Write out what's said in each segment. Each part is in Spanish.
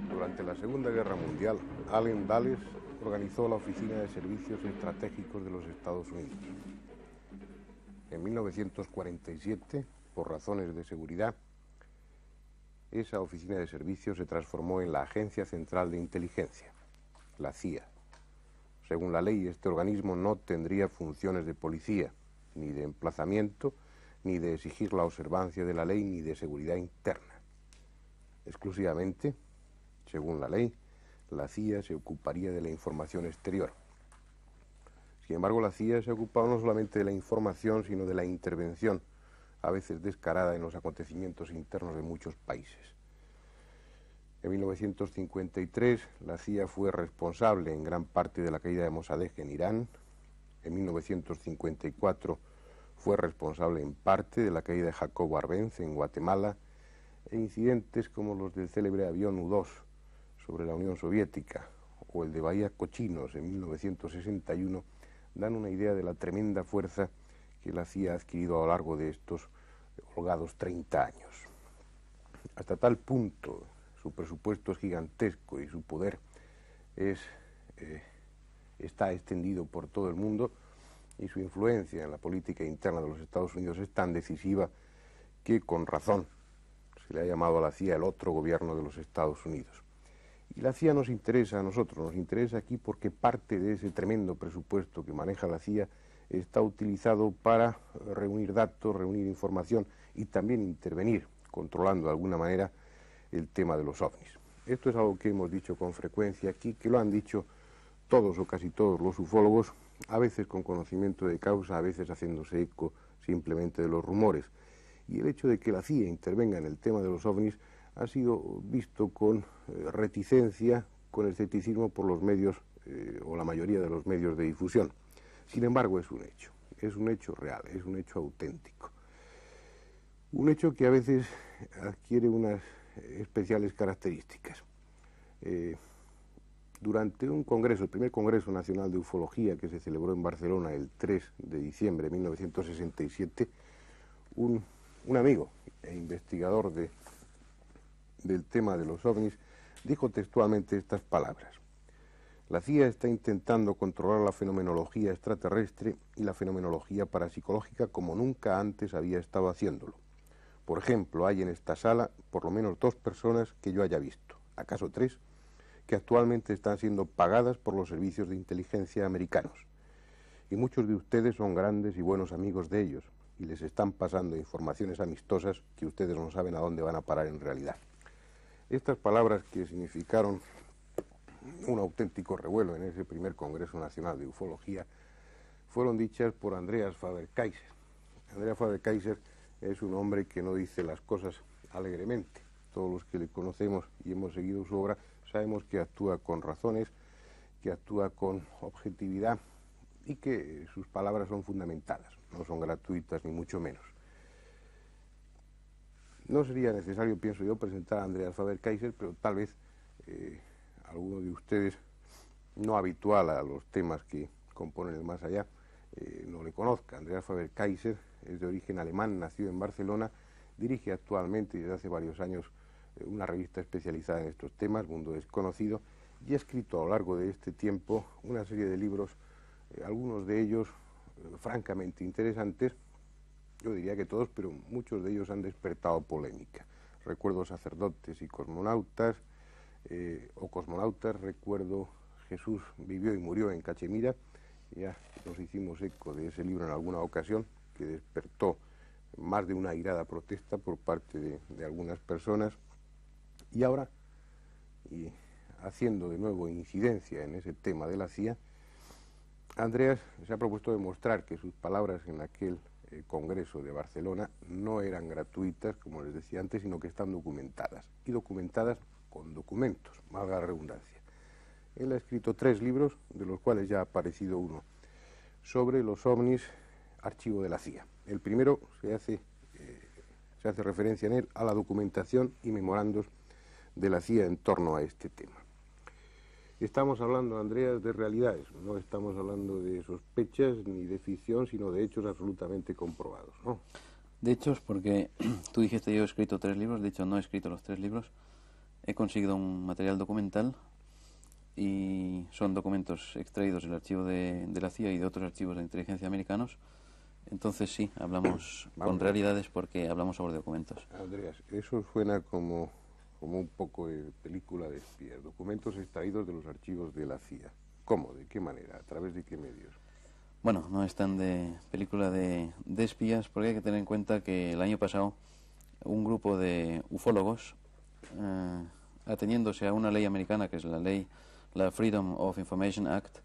Durante la Segunda Guerra Mundial, Allen Dulles organizó la Oficina de Servicios Estratégicos de los Estados Unidos. En 1947, por razones de seguridad, esa Oficina de Servicios se transformó en la Agencia Central de Inteligencia, la CIA. Según la ley, este organismo no tendría funciones de policía, ni de emplazamiento, ni de exigir la observancia de la ley, ni de seguridad interna. Exclusivamente, según la ley, la CIA se ocuparía de la información exterior. Sin embargo, la CIA se ocupaba no solamente de la información, sino de la intervención, a veces descarada, en los acontecimientos internos de muchos países. En 1953, la CIA fue responsable en gran parte de la caída de Mossadegh en Irán. En 1954 fue responsable en parte de la caída de Jacobo Arbenz en Guatemala, e incidentes como los del célebre avión U-2 sobre la Unión Soviética o el de Bahía Cochinos en 1961 dan una idea de la tremenda fuerza que la CIA ha adquirido a lo largo de estos holgados 30 años. Hasta tal punto su presupuesto es gigantesco y su poder está extendido por todo el mundo, y su influencia en la política interna de los Estados Unidos es tan decisiva que, con razón, se le ha llamado a la CIA el otro gobierno de los Estados Unidos. Y la CIA nos interesa a nosotros, nos interesa aquí porque parte de ese tremendo presupuesto que maneja la CIA está utilizado para reunir datos, reunir información y también intervenir, controlando de alguna manera el tema de los ovnis. Esto es algo que hemos dicho con frecuencia aquí, que lo han dicho todos o casi todos los ufólogos, a veces con conocimiento de causa, a veces haciéndose eco simplemente de los rumores. Y el hecho de que la CIA intervenga en el tema de los ovnis ha sido visto con reticencia, con escepticismo por los medios o la mayoría de los medios de difusión. Sin embargo, es un hecho real, es un hecho auténtico. Un hecho que a veces adquiere unas especiales características. Durante un congreso, el primer Congreso Nacional de Ufología que se celebró en Barcelona el 3 de diciembre de 1967, un amigo e investigador del tema de los ovnis dijo textualmente estas palabras: la CIA está intentando controlar la fenomenología extraterrestre y la fenomenología parapsicológica como nunca antes había estado haciéndolo. Por ejemplo, hay en esta sala por lo menos 2 personas que yo haya visto, acaso 3, que actualmente están siendo pagadas por los servicios de inteligencia americanos. Y muchos de ustedes son grandes y buenos amigos de ellos, y les están pasando informaciones amistosas que ustedes no saben a dónde van a parar en realidad. Estas palabras, que significaron un auténtico revuelo en ese primer Congreso Nacional de Ufología, fueron dichas por Andreas Faber-Kaiser. Andreas Faber-Kaiser es un hombre que no dice las cosas alegremente. Todos los que le conocemos y hemos seguido su obra sabemos que actúa con razones, que actúa con objetividad y que sus palabras son fundamentadas, no son gratuitas ni mucho menos. No sería necesario, pienso yo, presentar a Andreas Faber-Kaiser, pero tal vez alguno de ustedes, no habitual a los temas que componen el Más Allá, no le conozca. Andreas Faber-Kaiser es de origen alemán, nació en Barcelona, dirige actualmente y desde hace varios años una revista especializada en estos temas, Mundo Desconocido, y ha escrito a lo largo de este tiempo una serie de libros, algunos de ellos francamente interesantes. Yo diría que todos, pero muchos de ellos han despertado polémica. Recuerdo Sacerdotes y Cosmonautas, recuerdo Jesús vivió y murió en Cachemira. Ya nos hicimos eco de ese libro en alguna ocasión, que despertó más de una airada protesta por parte de algunas personas. Y ahora, y haciendo de nuevo incidencia en ese tema de la CIA, Andreas se ha propuesto demostrar que sus palabras en aquel Congreso de Barcelona no eran gratuitas, como les decía antes, sino que están documentadas, y documentadas con documentos, valga la redundancia. Él ha escrito 3 libros, de los cuales ya ha aparecido uno, sobre los ovnis, archivo de la CIA. El primero se hace referencia en él a la documentación y memorandos de la CIA en torno a este tema. Estamos hablando, Andreas, de realidades, no estamos hablando de sospechas ni de ficción, sino de hechos absolutamente comprobados, ¿no? De hechos, porque tú dijiste yo he escrito 3 libros, de hecho no he escrito los 3 libros, he conseguido un material documental y son documentos extraídos del archivo de la CIA y de otros archivos de inteligencia americanos. Entonces sí, hablamos con realidades porque hablamos sobre documentos. Andreas, eso suena como un poco de película de espías, documentos extraídos de los archivos de la CIA. ¿Cómo? ¿De qué manera? ¿A través de qué medios? Bueno, no es tan de película de espías, porque hay que tener en cuenta que el año pasado un grupo de ufólogos, ateniéndose a una ley americana, que es la Freedom of Information Act,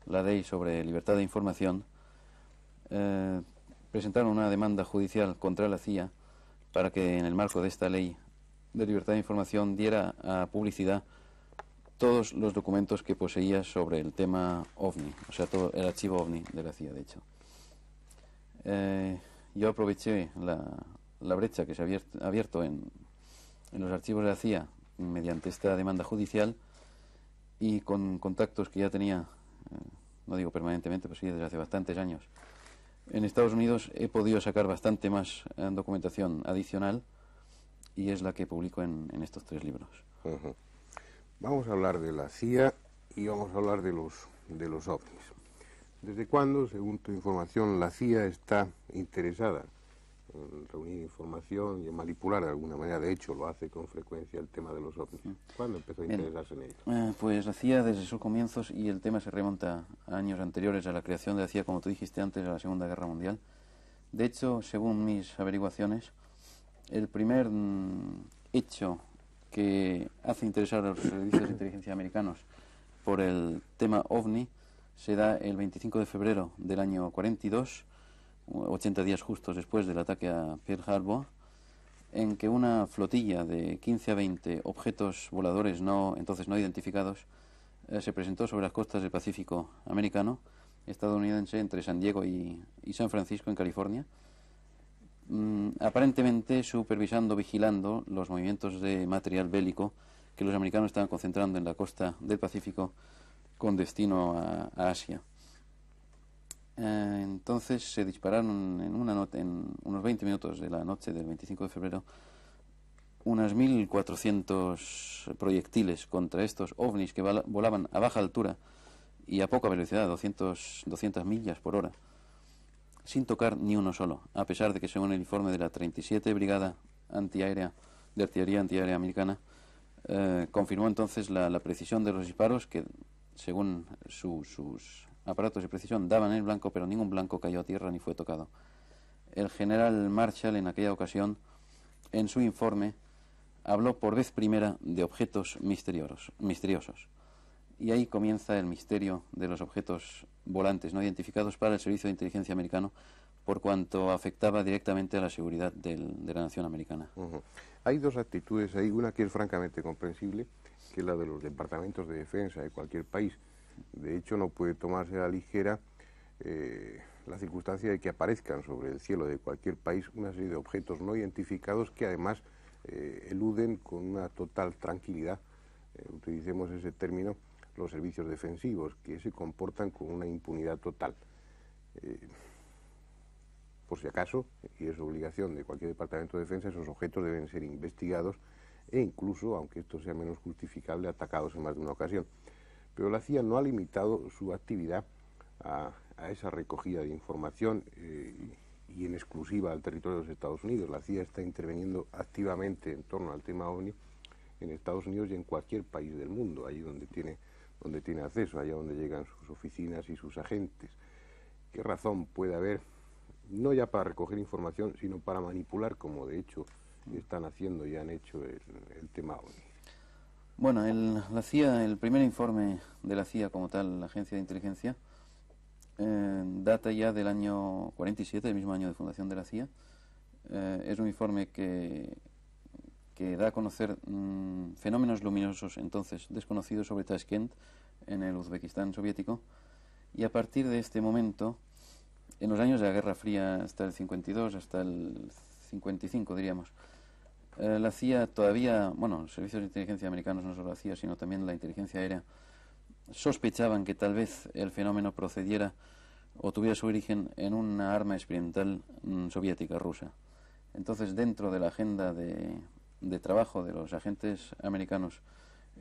la ley sobre libertad de información, presentaron una demanda judicial contra la CIA para que en el marco de esta ley de libertad de información diera a publicidad todos los documentos que poseía sobre el tema OVNI, o sea, todo el archivo OVNI de la CIA, de hecho. Yo aproveché la brecha que se ha abierto en los archivos de la CIA mediante esta demanda judicial y con contactos que ya tenía, no digo permanentemente, pero sí desde hace bastantes años, en Estados Unidos he podido sacar bastante más documentación adicional y es la que publico en estos 3 libros. Uh-huh. Vamos a hablar de la CIA y vamos a hablar de los ovnis. ¿Desde cuándo, según tu información, la CIA está interesada en reunir información y en manipular de alguna manera? De hecho, lo hace con frecuencia el tema de los ovnis. ¿Cuándo empezó a interesarse en ello? Pues la CIA desde sus comienzos, y el tema se remonta a años anteriores a la creación de la CIA, como tú dijiste antes, a la Segunda Guerra Mundial. De hecho, según mis averiguaciones, el primer hecho que hace interesar a los servicios de inteligencia americanos por el tema OVNI se da el 25 de febrero del año 42, 80 días justos después del ataque a Pearl Harbor, en que una flotilla de 15 a 20 objetos voladores entonces no identificados se presentó sobre las costas del Pacífico americano, estadounidense, entre San Diego y San Francisco, en California, aparentemente supervisando, vigilando los movimientos de material bélico que los americanos estaban concentrando en la costa del Pacífico con destino a Asia. Entonces se dispararon en unos 20 minutos de la noche del 25 de febrero unas 1.400 proyectiles contra estos ovnis que volaban a baja altura y a poca velocidad, 200 millas por hora, sin tocar ni uno solo, a pesar de que, según el informe de la 37 Brigada Antiaérea de Artillería Antiaérea Americana, confirmó entonces la precisión de los disparos, que según sus aparatos de precisión daban en el blanco, pero ningún blanco cayó a tierra ni fue tocado. El general Marshall, en aquella ocasión, en su informe, habló por vez primera de objetos misteriosos. Y ahí comienza el misterio de los objetos volantes no identificados para el Servicio de Inteligencia americano, por cuanto afectaba directamente a la seguridad de la nación americana. Uh-huh. Hay 2 actitudes ahí, una que es francamente comprensible, que es la de los departamentos de defensa de cualquier país. De hecho, no puede tomarse a la ligera la circunstancia de que aparezcan sobre el cielo de cualquier país una serie de objetos no identificados que además eluden con una total tranquilidad, utilicemos ese término, los servicios defensivos, que se comportan con una impunidad total. Por si acaso, y es obligación de cualquier departamento de defensa, esos objetos deben ser investigados e incluso, aunque esto sea menos justificable, atacados en más de una ocasión. Pero la CIA no ha limitado su actividad a esa recogida de información y en exclusiva al territorio de los Estados Unidos. La CIA está interviniendo activamente en torno al tema OVNI en Estados Unidos y en cualquier país del mundo, allí donde tiene acceso, allá donde llegan sus oficinas y sus agentes. ¿Qué razón puede haber, no ya para recoger información, sino para manipular, como de hecho están haciendo y han hecho el tema OVNI? Bueno, la CIA, el primer informe de la CIA como tal, la agencia de inteligencia, data ya del año 47, el mismo año de fundación de la CIA. Es un informe que da a conocer fenómenos luminosos entonces desconocidos sobre Tashkent, en el Uzbekistán soviético, y a partir de este momento, en los años de la Guerra Fría, hasta el 52, hasta el 55, diríamos, la CIA todavía, bueno, los servicios de inteligencia americanos no solo la CIA, sino también la inteligencia aérea, sospechaban que tal vez el fenómeno procediera o tuviera su origen en una arma experimental soviética, rusa. Entonces, dentro de la agenda de trabajo de los agentes americanos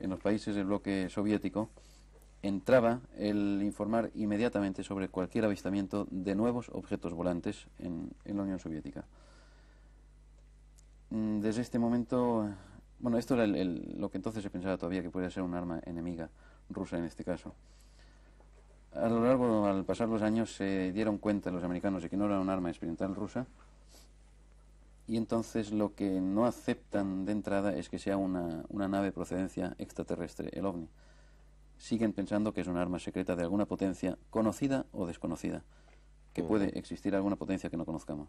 en los países del bloque soviético, entraba el informar inmediatamente sobre cualquier avistamiento de nuevos objetos volantes en la Unión Soviética. Desde este momento, bueno, esto era lo que entonces se pensaba todavía que podía ser un arma enemiga rusa en este caso. A lo largo, al pasar los años, se dieron cuenta los americanos de que no era un arma experimental rusa, y entonces lo que no aceptan de entrada es que sea una nave de procedencia extraterrestre, el OVNI. Siguen pensando que es un arma secreta de alguna potencia, conocida o desconocida, que puede existir alguna potencia que no conozcamos.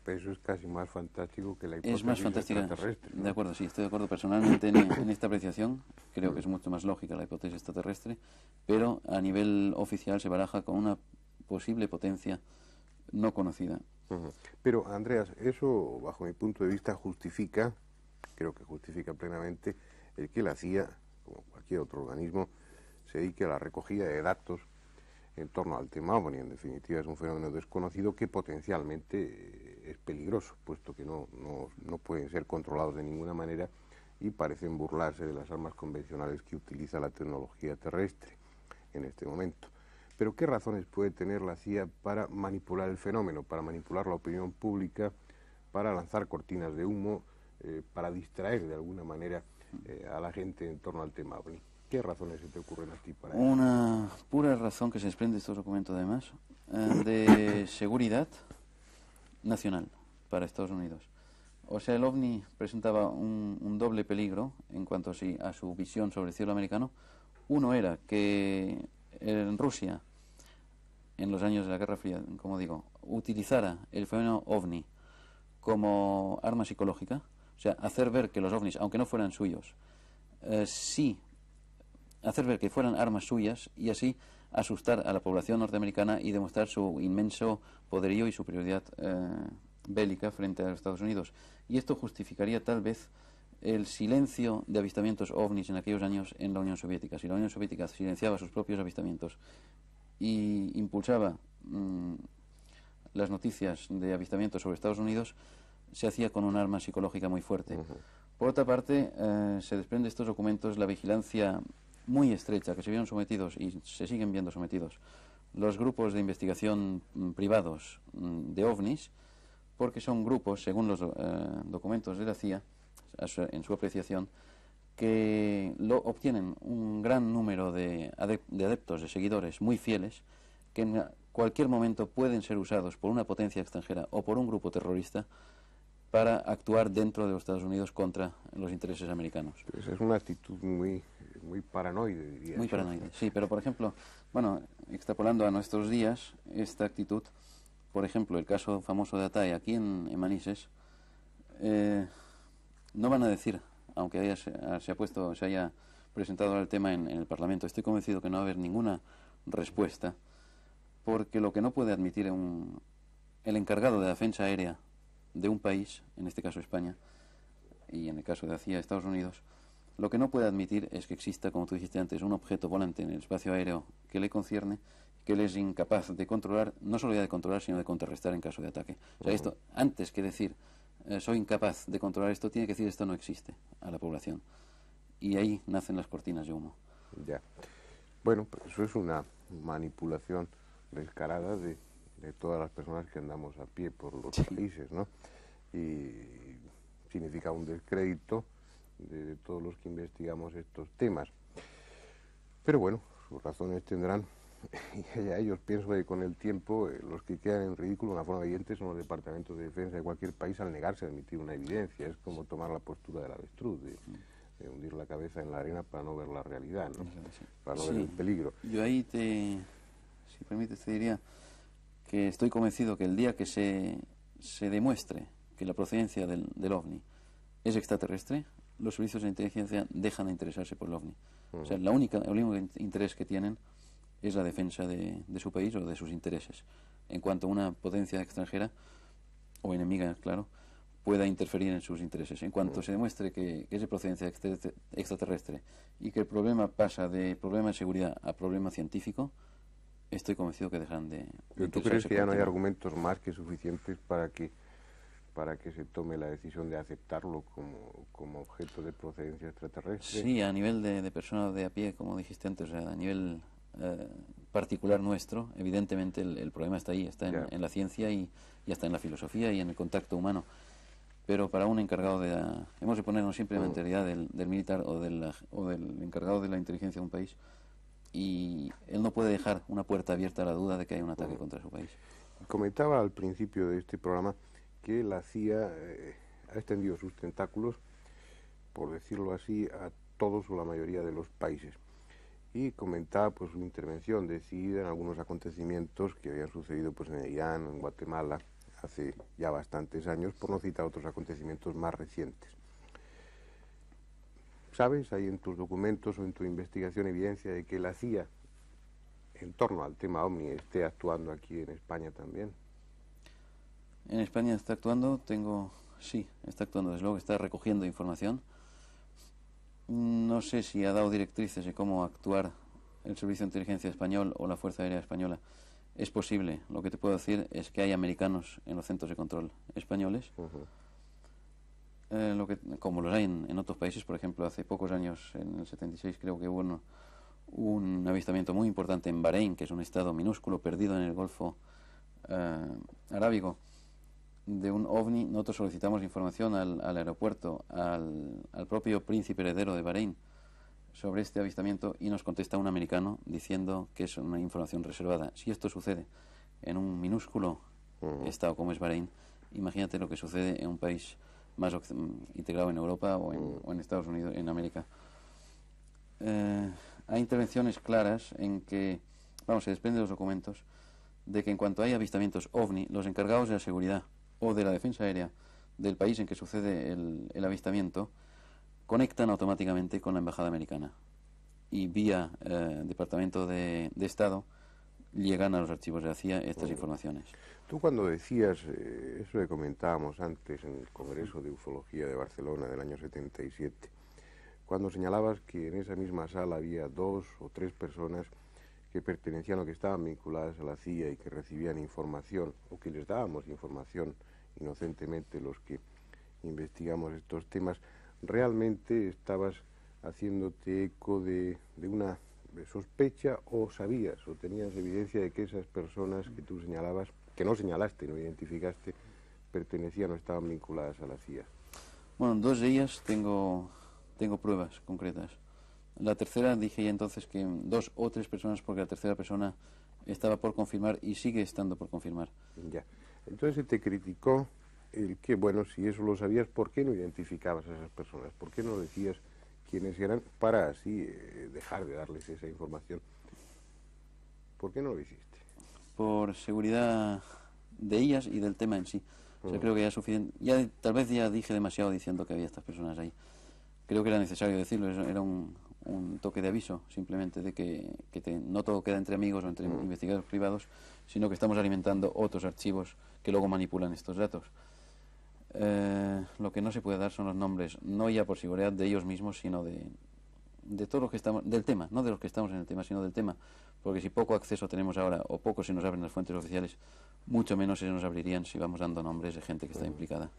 Pero eso es casi más fantástico que la hipótesis es más fantástica, extraterrestre, ¿no? De acuerdo, sí, estoy de acuerdo personalmente en esta apreciación. Creo que es mucho más lógica la hipótesis extraterrestre, pero a nivel oficial se baraja con una posible potencia no conocida. Pero, Andreas, eso, bajo mi punto de vista, justifica, creo que justifica plenamente, el que la CIA, como cualquier otro organismo, se dedique a la recogida de datos en torno al tema OVNI. En definitiva, es un fenómeno desconocido que potencialmente es peligroso, puesto que no pueden ser controlados de ninguna manera y parecen burlarse de las armas convencionales que utiliza la tecnología terrestre en este momento. Pero ¿qué razones puede tener la CIA para manipular el fenómeno, para manipular la opinión pública, para lanzar cortinas de humo, para distraer de alguna manera a la gente en torno al tema OVNI? ¿Qué razones se te ocurren a ti para eso? Una pura razón que se desprende de estos documentos, además, de seguridad nacional para Estados Unidos. O sea, el OVNI presentaba un doble peligro en cuanto a su visión sobre el cielo americano. Uno era que en Rusia, en los años de la Guerra Fría, como digo, utilizara el fenómeno OVNI como arma psicológica, o sea, hacer ver que los OVNIs, aunque no fueran suyos, sí hacer ver que fueran armas suyas y así asustar a la población norteamericana y demostrar su inmenso poderío y superioridad bélica frente a los Estados Unidos. Y esto justificaría tal vez el silencio de avistamientos ovnis en aquellos años en la Unión Soviética. Si la Unión Soviética silenciaba sus propios avistamientos y impulsaba las noticias de avistamientos sobre Estados Unidos, se hacía con un arma psicológica muy fuerte. Por otra parte, se desprende de estos documentos la vigilancia muy estrecha que se vieron sometidos y se siguen viendo sometidos los grupos de investigación privados de ovnis, porque son grupos, según los documentos de la CIA, en su apreciación, que obtienen un gran número de adeptos, de seguidores muy fieles, que en cualquier momento pueden ser usados por una potencia extranjera o por un grupo terrorista para actuar dentro de los Estados Unidos contra los intereses americanos. Pues es una actitud muy paranoide, diría. Muy paranoide, sí, pero por ejemplo, bueno, extrapolando a nuestros días, esta actitud, por ejemplo, el caso famoso de Atay aquí en Manises, no van a decir, aunque se haya presentado el tema en el Parlamento, estoy convencido que no va a haber ninguna respuesta, porque lo que no puede admitir el encargado de defensa aérea de un país, en este caso España, y en el caso de la CIA, Estados Unidos, lo que no puede admitir es que exista, como tú dijiste antes, un objeto volante en el espacio aéreo que le concierne, que él es incapaz de controlar, no solo ya de controlar, sino de contrarrestar en caso de ataque. O sea, esto, antes que decir soy incapaz de controlar esto, tiene que decir esto no existe a la población. Y ahí nacen las cortinas de humo. Ya. Bueno, pues eso es una manipulación descarada de todas las personas que andamos a pie por los países, ¿no? Y significa un descrédito de todos los que investigamos estos temas. Pero bueno, sus razones tendrán, y a ellos pienso que con el tiempo los que quedan en ridículo de una forma evidente son los departamentos de defensa de cualquier país al negarse a admitir una evidencia. Es como tomar la postura del avestruz, de hundir la cabeza en la arena para no ver la realidad, ¿no? Para no ver el peligro. Yo ahí si permites, te diría que estoy convencido que el día que se demuestre que la procedencia del OVNI es extraterrestre, los servicios de inteligencia dejan de interesarse por el OVNI. O sea, el único interés que tienen es la defensa de su país o de sus intereses. En cuanto una potencia extranjera, o enemiga, claro, pueda interferir en sus intereses. En cuanto se demuestre que es de procedencia extraterrestre y que el problema pasa de problema de seguridad a problema científico, estoy convencido que dejarán de ¿Pero tú crees que ya no hay argumentos más que suficientes para que se tome la decisión de aceptarlo como objeto de procedencia extraterrestre? Sí, a nivel de personas de a pie, como dijiste antes, o sea, a nivel particular nuestro, evidentemente el problema está ahí, está en la ciencia y hasta en la filosofía y en el contacto humano. Pero para un encargado hemos de ponernos siempre en la mentalidad del militar o del encargado de la inteligencia de un país, y él no puede dejar una puerta abierta a la duda de que hay un ataque contra su país. Comentaba al principio de este programa que la CIA ha extendido sus tentáculos, por decirlo así, a todos o la mayoría de los países. Y comentaba pues su intervención decidida en algunos acontecimientos que habían sucedido pues en Irán, en Guatemala, hace ya bastantes años, por no citar otros acontecimientos más recientes. ¿Sabes, hay en tus documentos o en tu investigación evidencia de que la CIA, en torno al tema OVNI, esté actuando aquí en España también? En España está actuando, sí, está actuando, desde luego está recogiendo información. No sé si ha dado directrices de cómo actuar el Servicio de Inteligencia Español o la Fuerza Aérea Española. Es posible. Lo que te puedo decir es que hay americanos en los centros de control españoles, como los hay en otros países. Por ejemplo, hace pocos años, en el 76, creo que hubo un avistamiento muy importante en Bahrein, que es un estado minúsculo perdido en el Golfo Arábigo, de un OVNI. Nosotros solicitamos información al aeropuerto, al propio príncipe heredero de Bahrein, sobre este avistamiento, y nos contesta un americano diciendo que es una información reservada. Si esto sucede en un minúsculo estado como es Bahrein, imagínate lo que sucede en un país más integrado en Europa o en Estados Unidos, en América. Hay intervenciones claras en que, se desprende de los documentos, de que en cuanto hay avistamientos OVNI, los encargados de la seguridad o de la defensa aérea del país en que sucede el avistamiento conectan automáticamente con la embajada americana y vía Departamento de Estado llegan a los archivos de la CIA estas informaciones. Tú, cuando decías eso que comentábamos antes en el Congreso de Ufología de Barcelona del año 77, cuando señalabas que en esa misma sala había 2 o 3 personas que pertenecían o que estaban vinculadas a la CIA y que recibían información, o que les dábamos información inocentemente los que investigamos estos temas, ¿realmente estabas haciéndote eco de una sospecha, o sabías o tenías evidencia de que esas personas que tú señalabas, que no señalaste, no identificaste, pertenecían o estaban vinculadas a la CIA? Bueno, 2 de ellas tengo pruebas concretas. La tercera dije ya entonces que 2 o 3 personas, porque la tercera persona estaba por confirmar y sigue estando por confirmar. Ya. Entonces se te criticó el que, bueno, si eso lo sabías, ¿por qué no identificabas a esas personas? ¿Por qué no decías quiénes eran para así dejar de darles esa información? ¿Por qué no lo hiciste? Por seguridad de ellas y del tema en sí. O sea, creo que ya es suficiente. Tal vez ya dije demasiado diciendo que había estas personas ahí. Creo que era necesario decirlo, era un toque de aviso, simplemente, de que no todo queda entre amigos o entre investigadores privados, sino que estamos alimentando otros archivos que luego manipulan estos datos. Lo que no se puede dar son los nombres, no ya por seguridad de ellos mismos, sino de todos los que estamos, del tema, no de los que estamos en el tema, sino del tema, porque si poco acceso tenemos ahora, o poco se nos abren las fuentes oficiales, mucho menos se nos abrirían si vamos dando nombres de gente que está implicada.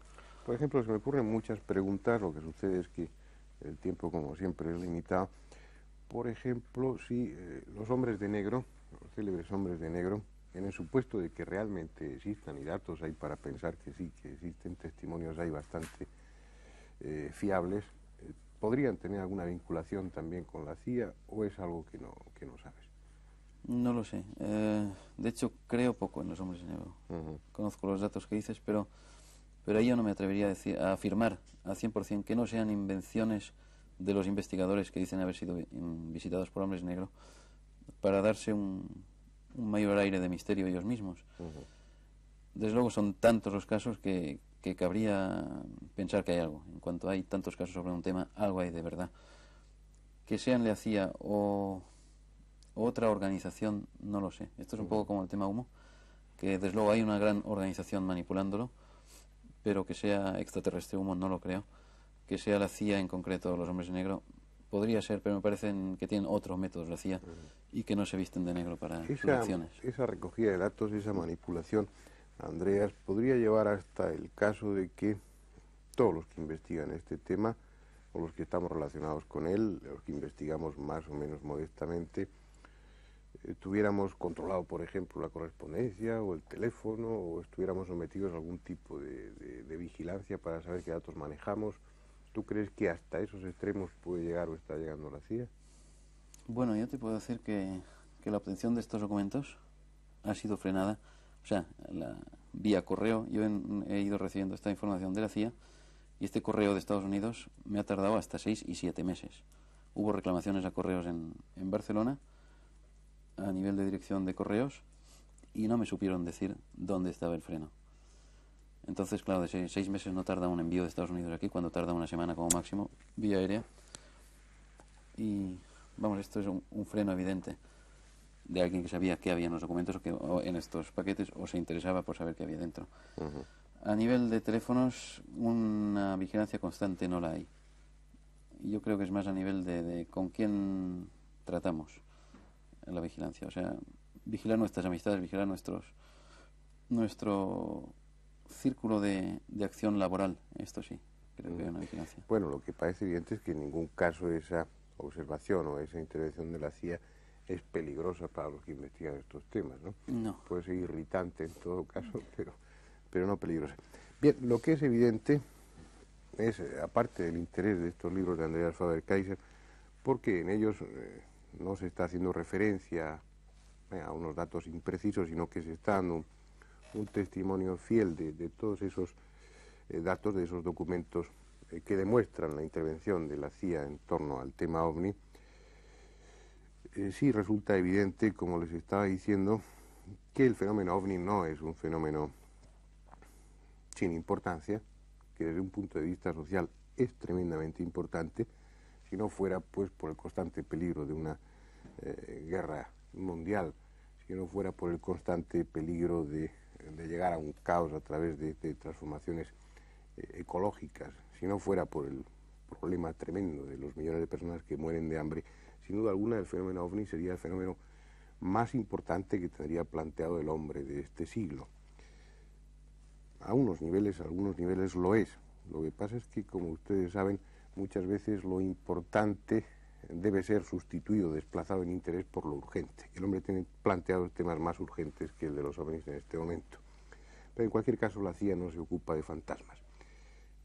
Por ejemplo, se me ocurren muchas preguntas. Lo que sucede es que el tiempo, como siempre, es limitado. Por ejemplo, si los hombres de negro, los célebres hombres de negro, en el supuesto de que realmente existan, y datos hay para pensar que sí, que existen, testimonios hay bastante fiables, ¿podrían tener alguna vinculación también con la CIA, o es algo que no sabes? No lo sé. De hecho, creo poco en los hombres de negro. Conozco los datos que dices, pero ahí yo no me atrevería a afirmar al 100% que no sean invenciones de los investigadores que dicen haber sido visitados por hombres negros para darse un mayor aire de misterio ellos mismos. Desde luego son tantos los casos que cabría pensar que hay algo. En cuanto hay tantos casos sobre un tema, algo hay de verdad. Que sean la CIA o otra organización, no lo sé. Esto es un poco como el tema humo, que desde luego hay una gran organización manipulándolo, pero que sea extraterrestre humo no lo creo. Que sea la CIA en concreto, los hombres de negro, podría ser, pero me parecen que tienen otros métodos la CIA y que no se visten de negro para sus acciones. Esa recogida de datos, esa manipulación, Andreas, podría llevar hasta el caso de que todos los que investigan este tema, o los que estamos relacionados con él, los que investigamos más o menos modestamente, tuviéramos controlado, por ejemplo, la correspondencia o el teléfono, o estuviéramos sometidos a algún tipo de vigilancia para saber qué datos manejamos. ¿Tú crees que hasta esos extremos puede llegar o está llegando la CIA? Bueno, yo te puedo decir que la obtención de estos documentos ha sido frenada, o sea, vía correo. Yo he ido recibiendo esta información de la CIA y este correo de Estados Unidos me ha tardado hasta 6 y 7 meses. Hubo reclamaciones a correos en Barcelona a nivel de dirección de correos y no me supieron decir dónde estaba el freno. Entonces, claro, de 6 meses no tarda un envío de Estados Unidos aquí, cuando tarda una semana como máximo, vía aérea. Y, vamos, esto es un freno evidente de alguien que sabía qué había en los documentos o en estos paquetes, o se interesaba por saber qué había dentro. A nivel de teléfonos, una vigilancia constante no la hay. Yo creo que es más a nivel de con quién tratamos la vigilancia. O sea, vigilar nuestras amistades, vigilar nuestro círculo de acción laboral. Esto sí, creo que hay una vigilancia. Bueno, lo que parece evidente es que en ningún caso esa observación o esa intervención de la CIA es peligrosa para los que investigan estos temas, ¿no? No. Puede ser irritante en todo caso, pero no peligrosa. Bien, lo que es evidente es, aparte del interés de estos libros de Andreas Faber-Kaiser, porque en ellos no se está haciendo referencia a unos datos imprecisos, sino que se está dando un testimonio fiel de todos esos datos, de esos documentos que demuestran la intervención de la CIA en torno al tema OVNI. Sí resulta evidente, como les estaba diciendo, que el fenómeno OVNI no es un fenómeno sin importancia, que desde un punto de vista social es tremendamente importante, si no fuera pues por el constante peligro de una guerra mundial, si no fuera por el constante peligro de llegar a un caos a través de transformaciones ecológicas, si no fuera por el problema tremendo de los millones de personas que mueren de hambre, sin duda alguna el fenómeno OVNI sería el fenómeno más importante que tendría planteado el hombre de este siglo. A algunos niveles lo es. Lo que pasa es que, como ustedes saben, muchas veces lo importante debe ser sustituido, desplazado en interés por lo urgente. El hombre tiene planteados temas más urgentes que el de los OVNIs en este momento. Pero en cualquier caso la CIA no se ocupa de fantasmas.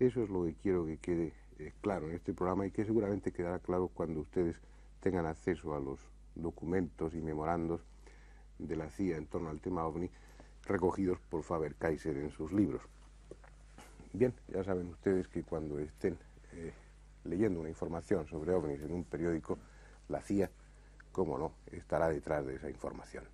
Eso es lo que quiero que quede claro en este programa y que seguramente quedará claro cuando ustedes tengan acceso a los documentos y memorandos de la CIA en torno al tema OVNI recogidos por Faber-Kaiser en sus libros. Bien, ya saben ustedes que cuando estén leyendo una información sobre OVNIs en un periódico, la CIA, cómo no, estará detrás de esa información.